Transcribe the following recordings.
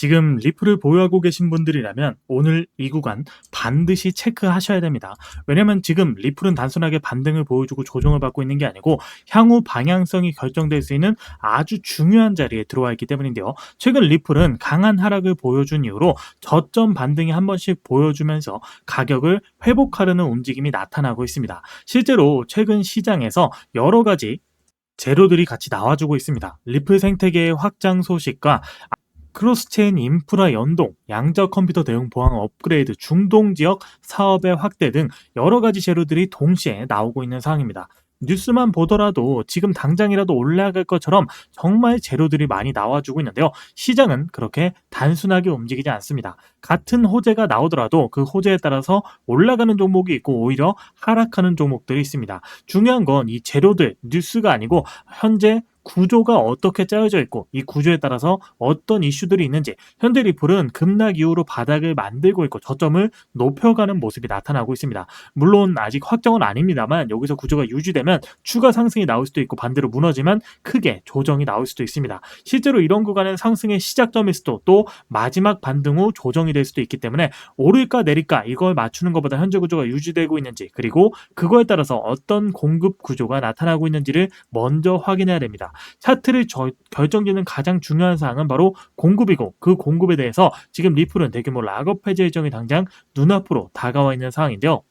지금 리플을 보유하고 계신 분들이라면 오늘 이 구간 반드시 체크하셔야 됩니다. 왜냐면 지금 리플은 단순하게 반등을 보여주고 조정을 받고 있는 게 아니고 향후 방향성이 결정될 수 있는 아주 중요한 자리에 들어와 있기 때문인데요. 최근 리플은 강한 하락을 보여준 이후로 저점 반등이 한 번씩 보여주면서 가격을 회복하려는 움직임이 나타나고 있습니다. 실제로 최근 시장에서 여러 가지 재료들이 같이 나와주고 있습니다. 리플 생태계의 확장 소식과 크로스체인 인프라 연동, 양자 컴퓨터 대응 보안 업그레이드, 중동 지역 사업의 확대 등 여러 가지 재료들이 동시에 나오고 있는 상황입니다. 뉴스만 보더라도 지금 당장이라도 올라갈 것처럼 정말 재료들이 많이 나와주고 있는데요. 시장은 그렇게 단순하게 움직이지 않습니다. 같은 호재가 나오더라도 그 호재에 따라서 올라가는 종목이 있고 오히려 하락하는 종목들이 있습니다. 중요한 건 이 재료들, 뉴스가 아니고 현재 구조가 어떻게 짜여져 있고 이 구조에 따라서 어떤 이슈들이 있는지, 현대 리플은 급락 이후로 바닥을 만들고 있고 저점을 높여가는 모습이 나타나고 있습니다. 물론 아직 확정은 아닙니다만 여기서 구조가 유지되면 추가 상승이 나올 수도 있고 반대로 무너지면 크게 조정이 나올 수도 있습니다. 실제로 이런 구간은 상승의 시작점일 수도 또 마지막 반등 후 조정이 될 수도 있기 때문에 오를까 내릴까 이걸 맞추는 것보다 현재 구조가 유지되고 있는지, 그리고 그거에 따라서 어떤 공급 구조가 나타나고 있는지를 먼저 확인해야 됩니다. 차트를 결정짓는 가장 중요한 사항은 바로 공급이고, 그 공급에 대해서 지금 리플은 대규모 락업 해제 일정이 당장 눈앞으로 다가와 있는 상황인데요.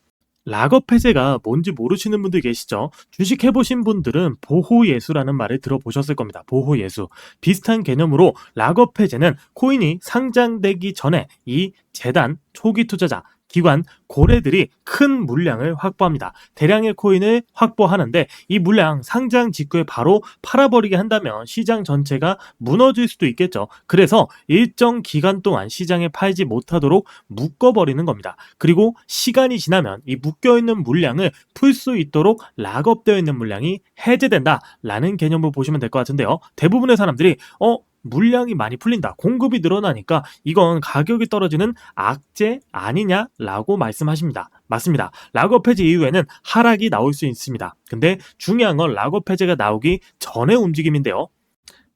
락업 해제가 뭔지 모르시는 분들 계시죠? 주식 해보신 분들은 보호예수라는 말을 들어보셨을 겁니다. 보호예수. 비슷한 개념으로 락업 해제는 코인이 상장되기 전에 이 재단, 초기 투자자, 기관, 고래들이 큰 물량을 확보합니다. 대량의 코인을 확보하는데 이 물량 상장 직후에 바로 팔아버리게 한다면 시장 전체가 무너질 수도 있겠죠. 그래서 일정 기간 동안 시장에 팔지 못하도록 묶어버리는 겁니다. 그리고 시간이 지나면 이 묶여있는 물량을 풀 수 있도록 락업되어 있는 물량이 해제된다라는 개념으로 보시면 될 것 같은데요. 대부분의 사람들이 물량이 많이 풀린다, 공급이 늘어나니까 이건 가격이 떨어지는 악재 아니냐라고 말씀하십니다. 맞습니다. 락업 해제 이후에는 하락이 나올 수 있습니다. 근데 중요한 건 락업 해제가 나오기 전의 움직임인데요.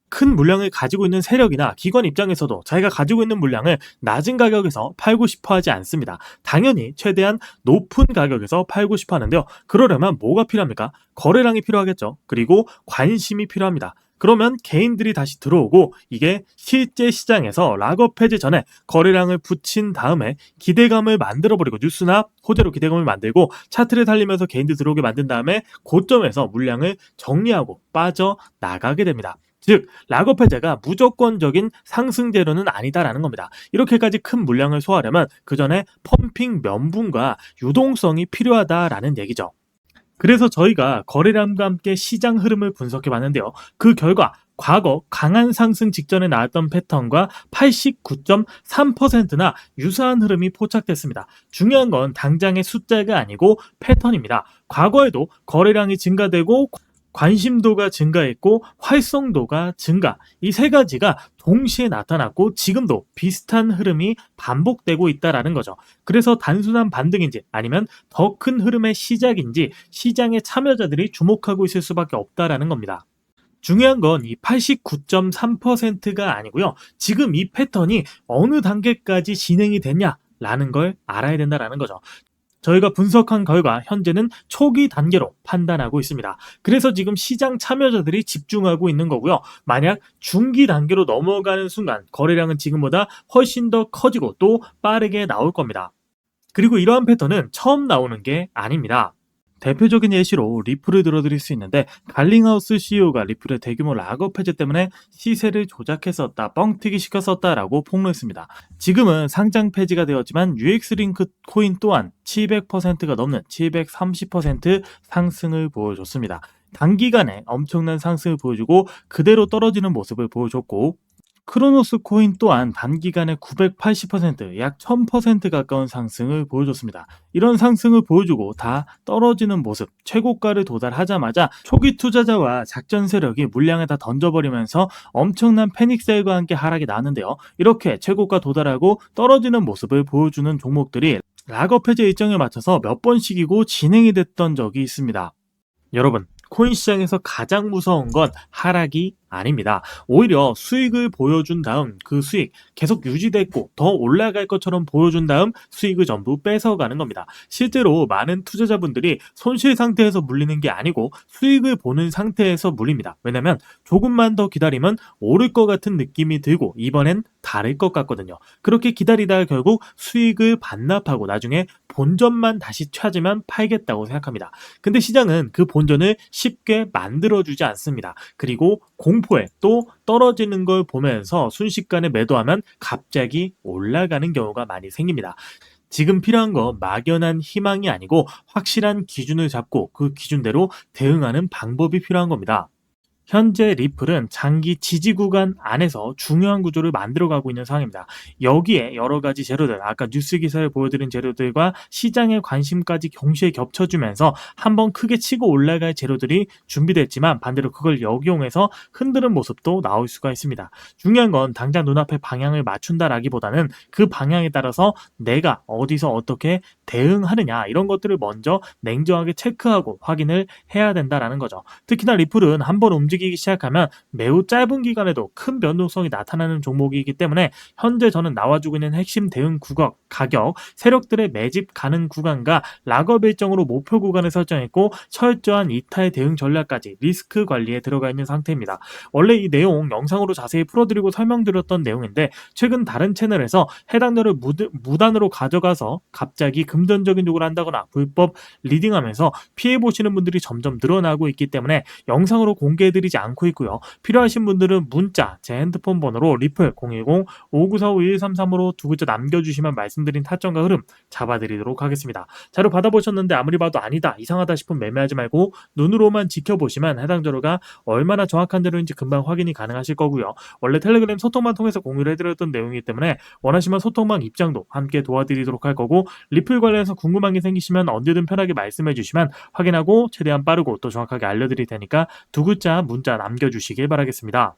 큰 물량을 가지고 있는 세력이나 기관 입장에서도 자기가 가지고 있는 물량을 낮은 가격에서 팔고 싶어 하지 않습니다. 당연히 최대한 높은 가격에서 팔고 싶어 하는데요. 그러려면 뭐가 필요합니까? 거래량이 필요하겠죠. 그리고 관심이 필요합니다. 그러면 개인들이 다시 들어오고, 이게 실제 시장에서 락업 해제 전에 거래량을 붙인 다음에 기대감을 만들어버리고, 뉴스나 호재로 기대감을 만들고 차트를 살리면서 개인들 들어오게 만든 다음에 고점에서 물량을 정리하고 빠져나가게 됩니다. 즉, 락업 해제가 무조건적인 상승 재료는 아니다라는 겁니다. 이렇게까지 큰 물량을 소화하려면 그 전에 펌핑 면분과 유동성이 필요하다라는 얘기죠. 그래서 저희가 거래량과 함께 시장 흐름을 분석해 봤는데요. 그 결과 과거 강한 상승 직전에 나왔던 패턴과 89.3%나 유사한 흐름이 포착됐습니다. 중요한 건 당장의 숫자가 아니고 패턴입니다. 과거에도 거래량이 증가되고 관심도가 증가했고 활성도가 증가, 이 세 가지가 동시에 나타났고 지금도 비슷한 흐름이 반복되고 있다라는 거죠. 그래서 단순한 반등인지 아니면 더 큰 흐름의 시작인지 시장의 참여자들이 주목하고 있을 수밖에 없다라는 겁니다. 중요한 건 이 89.3%가 아니고요. 지금 이 패턴이 어느 단계까지 진행이 됐냐라는 걸 알아야 된다라는 거죠. 저희가 분석한 결과 현재는 초기 단계로 판단하고 있습니다. 그래서 지금 시장 참여자들이 집중하고 있는 거고요. 만약 중기 단계로 넘어가는 순간 거래량은 지금보다 훨씬 더 커지고 또 빠르게 나올 겁니다. 그리고 이러한 패턴은 처음 나오는 게 아닙니다. 대표적인 예시로 리플을 들어드릴 수 있는데, 갈링하우스 CEO가 리플의 대규모 락업 해제 때문에 시세를 조작했었다, 뻥튀기 시켰었다라고 폭로했습니다. 지금은 상장 폐지가 되었지만 UX링크 코인 또한 700%가 넘는 730% 상승을 보여줬습니다. 단기간에 엄청난 상승을 보여주고 그대로 떨어지는 모습을 보여줬고, 크로노스 코인 또한 단기간에 980%, 약 1000% 가까운 상승을 보여줬습니다. 이런 상승을 보여주고 다 떨어지는 모습, 최고가를 도달하자마자 초기 투자자와 작전 세력이 물량을 다 던져버리면서 엄청난 패닉셀과 함께 하락이 나는데요. 이렇게 최고가 도달하고 떨어지는 모습을 보여주는 종목들이 락업 해제 일정에 맞춰서 몇 번씩이고 진행이 됐던 적이 있습니다. 여러분, 코인 시장에서 가장 무서운 건 하락이 아닙니다. 오히려 수익을 보여준 다음 그 수익 계속 유지됐고 더 올라갈 것처럼 보여준 다음 수익을 전부 뺏어가는 겁니다. 실제로 많은 투자자분들이 손실 상태에서 물리는 게 아니고 수익을 보는 상태에서 물립니다. 왜냐면 조금만 더 기다리면 오를 것 같은 느낌이 들고 이번엔 다를 것 같거든요. 그렇게 기다리다가 결국 수익을 반납하고 나중에 본전만 다시 찾으면 팔겠다고 생각합니다. 근데 시장은 그 본전을 쉽게 만들어주지 않습니다. 그리고 공포에 또 떨어지는 걸 보면서 순식간에 매도하면 갑자기 올라가는 경우가 많이 생깁니다. 지금 필요한 건 막연한 희망이 아니고 확실한 기준을 잡고 그 기준대로 대응하는 방법이 필요한 겁니다. 현재 리플은 장기 지지 구간 안에서 중요한 구조를 만들어가고 있는 상황입니다. 여기에 여러 가지 재료들, 아까 뉴스 기사를 보여드린 재료들과 시장의 관심까지 동시에 겹쳐주면서 한번 크게 치고 올라갈 재료들이 준비됐지만 반대로 그걸 역이용해서 흔드는 모습도 나올 수가 있습니다. 중요한 건 당장 눈앞에 방향을 맞춘다라기보다는 그 방향에 따라서 내가 어디서 어떻게 대응하느냐 이런 것들을 먼저 냉정하게 체크하고 확인을 해야 된다라는 거죠. 특히나 리플은 한번 움직이기 시작하면 매우 짧은 기간에도 큰 변동성이 나타나는 종목이기 때문에 현재 저는 나와주고 있는 핵심 대응 구간, 가격, 세력들의 매집 가능 구간과 락업 일정으로 목표 구간을 설정했고 철저한 이탈 대응 전략까지 리스크 관리에 들어가 있는 상태입니다. 원래 이 내용 영상으로 자세히 풀어드리고 설명드렸던 내용인데 최근 다른 채널에서 해당료를 무단으로 가져가서 갑자기 금전적인 요구를 한다거나 불법 리딩하면서 피해보시는 분들이 점점 늘어나고 있기 때문에 영상으로 공개해드리지 않고 있고요. 필요하신 분들은 문자, 제 핸드폰 번호로 리플 010-5945-1133으로 두 글자 남겨주시면 말씀드린 타점과 흐름 잡아드리도록 하겠습니다. 자료 받아보셨는데 아무리 봐도 아니다, 이상하다 싶으면 매매하지 말고 눈으로만 지켜보시면 해당 자료가 얼마나 정확한 자료인지 금방 확인이 가능하실 거고요. 원래 텔레그램 소통만 통해서 공유를 해드렸던 내용이기 때문에 원하시면 소통방 입장도 함께 도와드리도록 할 거고 리플 관련해서 궁금한 게 생기시면 언제든 편하게 말씀해 주시면 확인하고 최대한 빠르고 또 정확하게 알려드릴 테니까 두 글자 문자 남겨주시길 바라겠습니다.